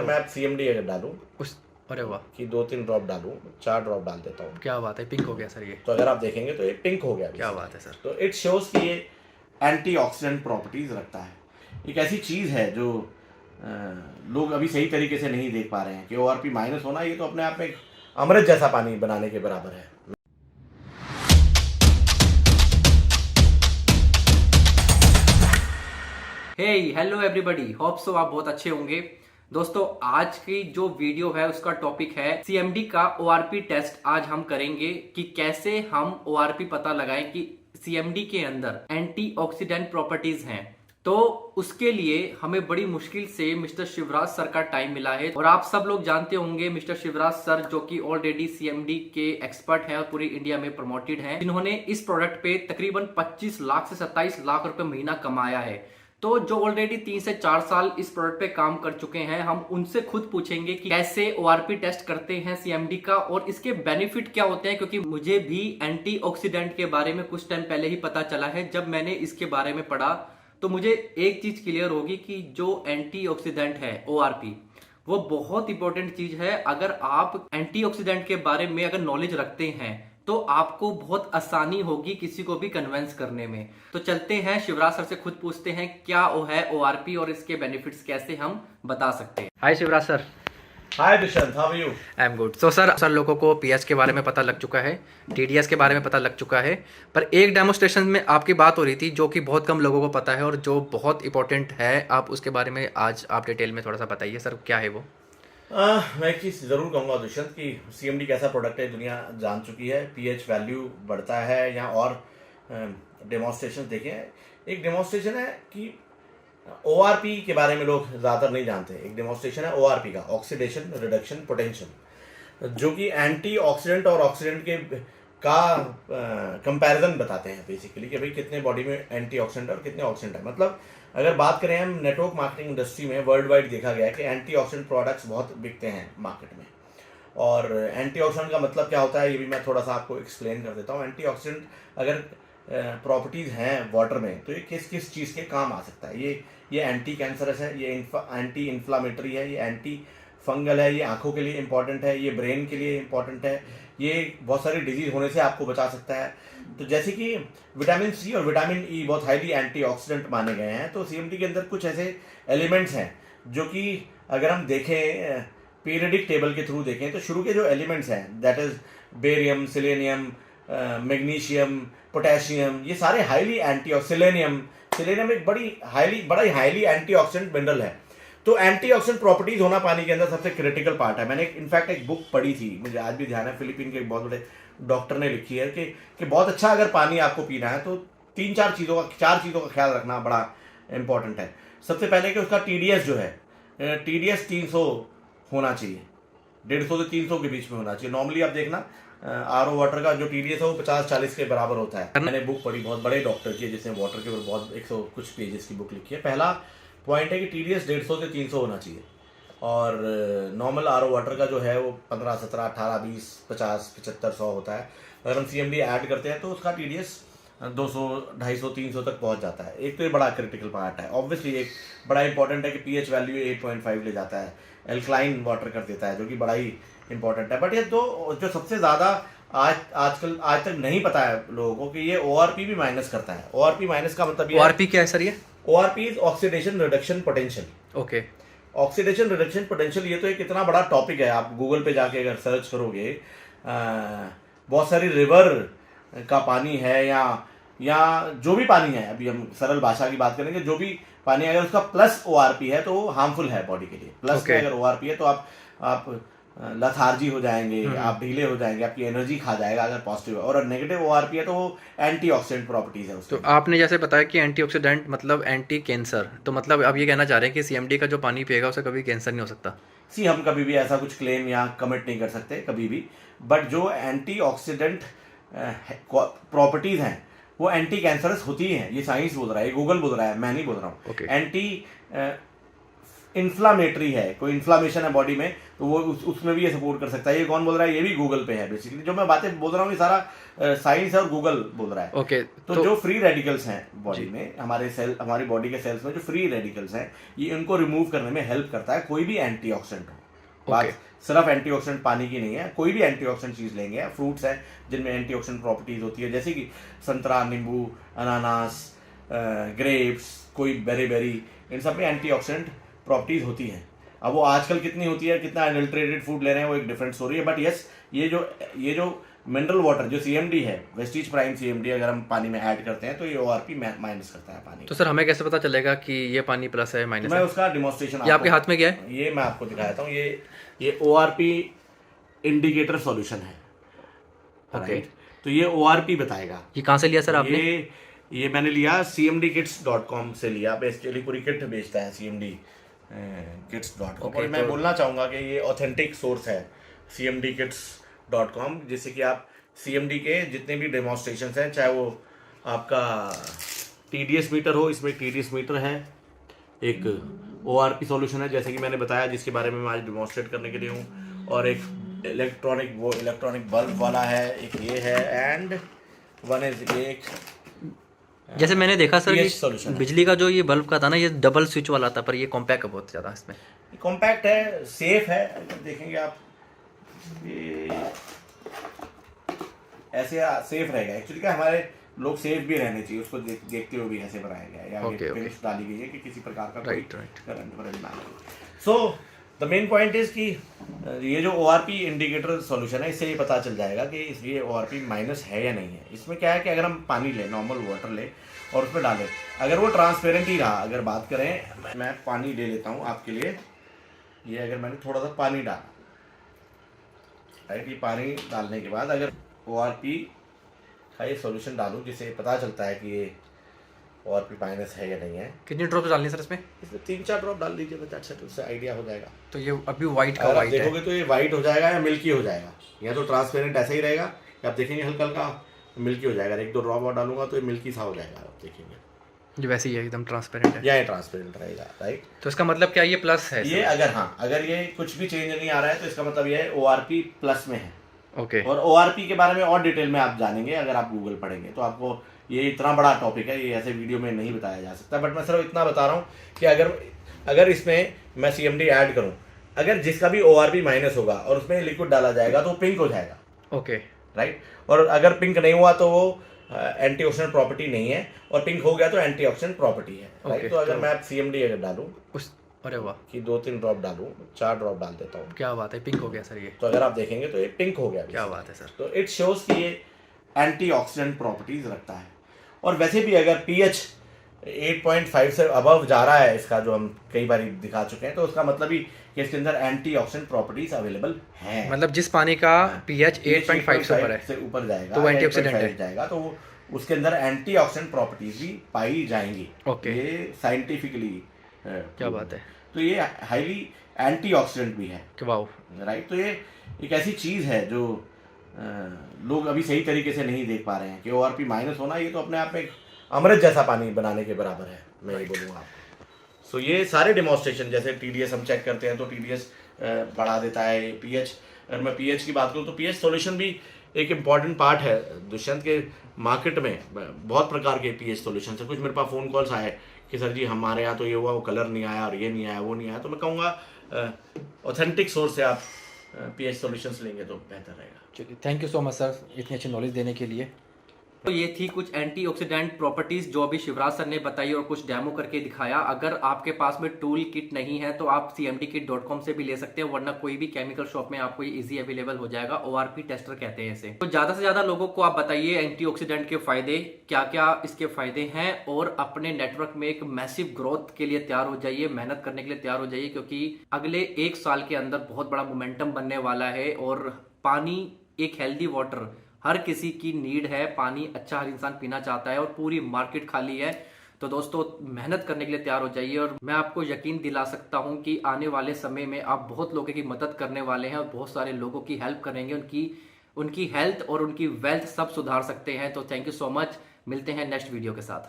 मैं CMD अगर डालूं उस अरे वाह, कि 2-3 ड्रॉप डालूं, 4 ड्रॉप डाल देता हूं, क्या बात है, पिंक हो गया सर ये। तो अगर आप देखेंगे तो ये पिंक हो गया क्या बेसिकली। बात है सर। तो इट शोज कि ये एंटीऑक्सीडेंट प्रॉपर्टीज रखता है। एक ऐसी चीज है जो अ, लोग अभी सही तरीके से नहीं देख पा रहे हैं कि ORP माइनस होना ये तो अपने आप में एक अमृत जैसा पानी बनाने के बराबर है। हे हेलो एवरीबॉडी, होप सो आप बहुत अच्छे होंगे। दोस्तों, आज की जो वीडियो है उसका टॉपिक है सीएमडी का ओआरपी टेस्ट। आज हम करेंगे कि कैसे हम ओआरपी पता लगाएं कि सीएमडी के अंदर एंटीऑक्सीडेंट प्रॉपर्टीज हैं। तो उसके लिए हमें बड़ी मुश्किल से मिस्टर शिवराज सर का टाइम मिला है, और आप सब लोग जानते होंगे मिस्टर शिवराज सर जो कि ऑलरेडी सीएमडी के एक्सपर्ट हैं और पूरी इंडिया में प्रमोटेड हैं, जिन्होंने इस प्रोडक्ट पे तकरीबन 25 लाख से 27 लाख रुपए महीना कमाया है। तो जो ऑलरेडी 3 से 4 साल इस प्रोडक्ट पे काम कर चुके हैं, हम उनसे खुद पूछेंगे कि कैसे ओआरपी टेस्ट करते हैं सीएमडी का और इसके बेनिफिट क्या होते हैं, क्योंकि मुझे भी एंटीऑक्सीडेंट के बारे में कुछ टाइम पहले ही पता चला है। जब मैंने इसके बारे में पढ़ा तो मुझे एक चीज क्लियर होगी कि जो एंटीऑक्सीडेंट है ओआरपी, वो बहुत इंपॉर्टेंट चीज है। अगर आप एंटीऑक्सीडेंट के बारे में अगर नॉलेज रखते हैं तो आपको बहुत आसानी होगी किसी को भी कन्विंस करने में। तो चलते हैं शिवराज सर से खुद पूछते हैं क्या वो है ओआरपी और इसके बेनिफिट्स कैसे हम बता सकते हैं। Hi Shivraj sir. Hi Dushyant, how are you? I am good. So sir लोगों को पीएच के बारे में पता लग चुका है, टीडीएस के बारे में पता लग चुका है, पर एक डेमोस्ट्रेशन में आपकी बात हो रही थी जो कि बहुत कम लोगों को पता है और जो बहुत इंपॉर्टेंट है। आप उसके बारे में आज आप डिटेल में थोड़ा सा बताइए सर, क्या है वो। मैं एक चीज़ ज़रूर कहूँगा दुष्यंत कि CMD कैसा प्रोडक्ट है दुनिया जान चुकी है। पीएच वैल्यू बढ़ता है यहाँ, और डेमोन्स्ट्रेशन देखें। एक डेमोन्स्ट्रेशन है कि ORP के बारे में लोग ज़्यादातर नहीं जानते। एक डेमोन्स्ट्रेशन है ORP का, ऑक्सीडेशन रिडक्शन पोटेंशियल, जो कि एंटीऑक्सीडेंट और ऑक्सीडेंट के का कंपैरिजन बताते हैं बेसिकली कि भाई कितने बॉडी में एंटीऑक्सीडेंट और कितने ऑक्सीडेंट है। मतलब अगर बात करें हम नेटवर्क मार्केटिंग इंडस्ट्री में, वर्ल्ड वाइड देखा गया है कि एंटीऑक्सीडेंट प्रोडक्ट्स बहुत बिकते हैं मार्केट में। और एंटीऑक्सीडेंट का मतलब क्या होता है ये भी मैं थोड़ा सा आपको एक्सप्लेन कर देता हूँ। एंटीऑक्सीडेंट अगर प्रॉपर्टीज़ हैं वाटर में तो ये किस किस चीज़ के काम आ सकता है। ये एंटी कैंसरस है, ये एंटी इन्फ्लामेटरी है, ये एंटी फंगल है, ये आंखों के लिए इंपॉर्टेंट है, ये ब्रेन के लिए इंपॉर्टेंट है, ये बहुत सारी डिजीज होने से आपको बचा सकता है। तो जैसे कि विटामिन C और विटामिन E बहुत हाईली एंटीऑक्सीडेंट माने गए हैं, तो CMD के अंदर कुछ ऐसे एलिमेंट्स हैं जो कि अगर हम देखें पीरियडिक टेबल के थ्रू देखें तो शुरू के जो एलिमेंट्स हैं that is barium, selenium, magnesium, potassium, ये सारे हाईली सेलेनियम एक बड़ा हाईली एंटीऑक्सीडेंट मिनरल है। तो एंटीऑक्सीडेंट प्रॉपर्टीज होना पानी के अंदर सबसे क्रिटिकल पार्ट है। मैंने इनफैक्ट एक बुक पढ़ी थी, मुझे आज भी ध्यान है, फिलीपीन के एक बहुत बड़े डॉक्टर ने लिखी है कि बहुत अच्छा अगर पानी आपको पीना है तो 4 चीज़ों का ख्याल रखना बड़ा इंपॉर्टेंट है। सबसे पहले कि उसका TDS जो है, TDS 300 होना चाहिए, 150 से 300 के बीच में होना चाहिए। नॉर्मली आप देखना RO वाटर का जो TDS है वो 50-40 के बराबर होता है। मैंने बुक पढ़ी बहुत बड़े डॉक्टर की जिसने वाटर के ऊपर बहुत 100 कुछ पेजेस की बुक लिखी है। पहला पॉइंट है कि TDS 150 से 300 होना चाहिए, और नॉर्मल RO वाटर का जो है वो 15, 17, 18, 20, 50, 75, 100 होता है। अगर हम CMD ऐड करते हैं तो उसका TDS 200, 250, 300 तक पहुंच जाता है। एक तो ये बड़ा क्रिटिकल पार्ट है। ऑब्वियसली एक बड़ा इंपॉर्टेंट है कि पीएच वैल्यू 8.5 ले जाता है, एल्कलाइन वाटर कर देता है, जो कि बड़ा ही इंपॉर्टेंट है। बट ये तो जो सबसे ज़्यादा आज तक नहीं पता है लोगों को कि ये ORP भी माइनस करता है। ORP माइनस का मतलब ये ओआरपी क्या है सर? ये ORP is oxidation reduction potential. Okay. Oxidation reduction potential ये तो एक इतना बड़ा टॉपिक है। आप गूगल पे जाके अगर सर्च करोगे, बहुत सारी रिवर का पानी है या जो भी पानी है, अभी हम सरल भाषा की बात करेंगे, जो भी पानी है अगर उसका प्लस ORP है तो वो हार्मफुल है बॉडी के लिए। Plus Okay. अगर ORP है तो आप लथार्जी हो जाएंगे, आप ढीले हो जाएंगे, आपकी एनर्जी खा जाएगा अगर पॉजिटिव है। और नेगेटिव ORP है तो वो एंटीऑक्सीडेंट प्रॉपर्टीज है उसकी। तो आपने जैसे बताया कि एंटीऑक्सीडेंट मतलब एंटी कैंसर, तो मतलब आप ये कहना चाह रहे हैं कि सीएमडी का जो पानी पिएगा उसे कभी कैंसर नहीं हो सकता? हम कभी भी ऐसा कुछ क्लेम या कमिट नहीं कर सकते कभी भी। बट जो एंटीऑक्सीडेंट प्रॉपर्टीज हैं वो एंटी कैंसरस होती हैं। ये साइंस बोल रहा है, ये गूगल बोल रहा है, मैं नहीं बोल रहा हूँ। Okay. एंटी इन्फ्लामेटरी है, कोई इन्फ्लामेशन है बॉडी में, तो वो उसमें भी ये सपोर्ट कर सकता है। ये कौन बोल रहा है? ये भी गूगल पे है बेसिकली। जो मैं बातें बोल रहा हूँ ये सारा साइंस है और गूगल बोल रहा है। ओके, तो जो फ्री रेडिकल्स हैं बॉडी में, हमारी बॉडी के सेल्स में जो फ्री रेडिकल्स हैं, ये इनको रिमूव करने में हेल्प करता है कोई भी एंटीऑक्सीडेंट हो। बात सिर्फ एंटीऑक्सीडेंट पानी की नहीं है, कोई भी एंटीऑक्सीडेंट चीज लेंगे। फ्रूट्स हैं जिनमें एंटीऑक्सीडेंट प्रॉपर्टीज होती है, जैसे कि संतरा, नींबू, अनानास, ग्रेप्स, कोई बेरी, इन सब में एंटीऑक्सीडेंट प्रॉपर्टीज होती हैं। अब वो आजकल कितनी होती है, कितना अडल्ट्रेटेड फूड ले रहे हैं, वो एक डिफरेंट स्टोरी है। बट यस, ये जो मिनरल वाटर जो सीएमडी है, वेस्टीज प्राइम सीएमडी, अगर हम पानी में ऐड करते हैं तो ये ओआरपी माइनस करता है पानी। तो सर हमें कैसे पता चलेगा कि ये पानी प्लस है माइनस मैं उसका डिमॉन्स्ट्रेशन ये आपके हाथ में क्या है? ये मैं आपको दिखाता हूँ। ये ओआरपी इंडिकेटर सॉल्यूशन है। ओके, तो ये ओआरपी बताएगा। ये कहाँ से लिया सर आपने? ये मैंने लिया cmdkits.com से लिया। बेसिकली पूरी किट बेचता है cmdkits.com। और मैं बोलना चाहूँगा कि ये ऑथेंटिक सोर्स है cmdkits.com, जिससे कि आप CMD के जितने भी डेमोन्स्ट्रेशन हैं, चाहे वो आपका TDS मीटर हो, इसमें TDS मीटर है, एक ORP सॉल्यूशन है जैसे कि मैंने बताया, जिसके बारे में मैं आज डेमोन्स्ट्रेट करने के लिए हूँ, और एक इलेक्ट्रॉनिक बल्ब वाला है, एक ये है, एंड वन इज एक जैसे मैंने देखा सर कि बिजली का जो ये बल्ब का था ना, ये डबल स्विच वाला था, पर ये कॉम्पैक्ट है बहुत ज़्यादा। इसमें कॉम्पैक्ट है, सेफ है। अगर देखेंगे आप, ये ऐसे सेफ रहेगा। एक्चुअली क्या, हमारे लोग सेफ भी रहने चाहिए, उसको देखते हुए भी ऐसे बनाया गया है, या फिनिश डाली गई है कि किसी प्रकार का कोई करंट ना हो। So the main point is कि ये जो ORP इंडिकेटर सॉल्यूशन है, इससे ये पता चल जाएगा कि ये ORP माइनस है या नहीं है। इसमें क्या है कि अगर हम पानी लें, नॉर्मल वाटर लें और उसमें डालें, अगर वो ट्रांसपेरेंट ही रहा, अगर बात करें, मैं पानी ले लेता हूँ आपके लिए। ये अगर मैंने थोड़ा सा पानी डाला, राइट, ये पानी डालने के बाद अगर ORP का ये सॉल्यूशन डालूँ, जिससे पता चलता है कि ये ORP माइनस है या नहीं है। कितनी ड्रॉप डालनी सर इसमें? 3-4 ड्रॉप डाल दीजिए, उससे आइडिया हो जाएगा। तो ये अभी व्हाइट का व्हाइट है, देखोगे तो ये व्हाइट हो जाएगा या मिल्की हो जाएगा, या तो ट्रांसपेरेंट ऐसा ही रहेगा, आप देखेंगे हल्का हल्का मिल्की हो जाएगा। 1-2 ड्रॉप और डालूंगा तो ये मिल्की सा हो जाएगा, आप देखेंगे ये वैसे ही है, एकदम ट्रांसपेरेंट है, या ये ट्रांसपेरेंट रहेगा, राइट। तो इसका मतलब क्या ये प्लस है? ये अगर ये कुछ भी चेंज नहीं आ रहा है, तो इसका मतलब ये ORP प्लस में है। ओके, और ORP के बारे में और डिटेल में आप जानेंगे अगर आप गूगल पढ़ेंगे तो। आपको ये इतना बड़ा टॉपिक है, ये ऐसे वीडियो में नहीं बताया जा सकता, बट मैं सिर्फ इतना बता रहा हूँ कि अगर इसमें मैं CMD ऐड करूँ, अगर जिसका भी ORP माइनस होगा और उसमें लिक्विड डाला जाएगा तो पिंक हो जाएगा। Okay, right. और अगर पिंक नहीं हुआ तो वो एंटीऑक्सीडेंट प्रॉपर्टी नहीं है, और पिंक हो गया तो एंटीऑक्सीडेंट प्रॉपर्टी है, राइट। तो अगर मैं CMD अगर डालूँ, अरे वाह, कि 2-3 ड्रॉप डालूँ, 4 ड्रॉप डाल देता हूँ, क्या बात है, पिंक हो गया सर ये। तो अगर आप देखेंगे तो ये पिंक हो गया। क्या बात है सर। तो इट शोज कि ये एंटीऑक्सीडेंट प्रॉपर्टीज रखता है। और वैसे भी अगर pH 8.5 से अबव जा रहा है इसका, जो हम कई बार दिखा चुके हैं, तो उसका मतलब ही कि इसके अंदर एंटीऑक्सीडेंट प्रॉपर्टीज अवेलेबल हैं। मतलब जिस पानी का pH 8.5 से ऊपर जाएगा तो वो एंटीऑक्सीडेंट है जाएगा, तो उसके अंदर एंटीऑक्सीडेंट प्रॉपर्टीज भी पाई जाएंगी। ये साइंटिफिकली क्या बात है। तो ये हाईली एंटीऑक्सीडेंट भी है, राइट। तो ये एक ऐसी चीज है जो लोग अभी सही तरीके से नहीं देख पा रहे हैं कि ORP माइनस होना, ये तो अपने आप में एक अमृत जैसा पानी बनाने के बराबर है, मैं ये बोलूँगा आपको। सो ये सारे डेमोन्स्ट्रेशन, जैसे TDS हम चेक करते हैं तो TDS बढ़ा देता है। pH, अगर मैं pH की बात करूँ तो pH सॉल्यूशन भी एक इम्पॉर्टेंट पार्ट है। दुष्यंत के मार्केट में बहुत प्रकार के pH सॉल्यूशन है। कुछ मेरे पास फ़ोन कॉल्स आए कि सर जी हमारे यहाँ तो ये हुआ, वो कलर नहीं आया, और ये नहीं आया, वो नहीं आया। तो मैं कहूँगा ऑथेंटिक सोर्स से आप pH सॉल्यूशंस लेंगे तो बेहतर रहेगा। चलिए, thank you so much sir इतनी अच्छी नॉलेज देने के लिए। तो ये थी कुछ एंटीऑक्सीडेंट प्रॉपर्टीज जो अभी शिवराज सर ने बताई और कुछ डेमो करके दिखाया। अगर आपके पास में टूल किट नहीं है तो आप cmdkit.com से भी ले सकते हैं, वरना कोई भी केमिकल शॉप में आपको ये इजी अवेलेबल हो जाएगा। ORP टेस्टर कहते हैं इसे। तो ज्यादा से ज्यादा लोगों को आप बताइए एंटीऑक्सीडेंट के फायदे क्या क्या इसके फायदे हैं, और अपने नेटवर्क में एक मैसिव ग्रोथ के लिए तैयार हो जाइए, मेहनत करने के लिए तैयार हो जाइए, क्योंकि अगले 1 साल के अंदर बहुत बड़ा मोमेंटम बनने वाला है। और पानी, एक हेल्दी वाटर हर किसी की नीड है। पानी अच्छा हर इंसान पीना चाहता है और पूरी मार्केट खाली है। तो दोस्तों मेहनत करने के लिए तैयार हो जाइए, और मैं आपको यकीन दिला सकता हूं कि आने वाले समय में आप बहुत लोगों की मदद करने वाले हैं और बहुत सारे लोगों की हेल्प करेंगे। उनकी हेल्थ और उनकी वेल्थ सब सुधार सकते हैं। तो थैंक यू सो मच, मिलते हैं नेक्स्ट वीडियो के साथ।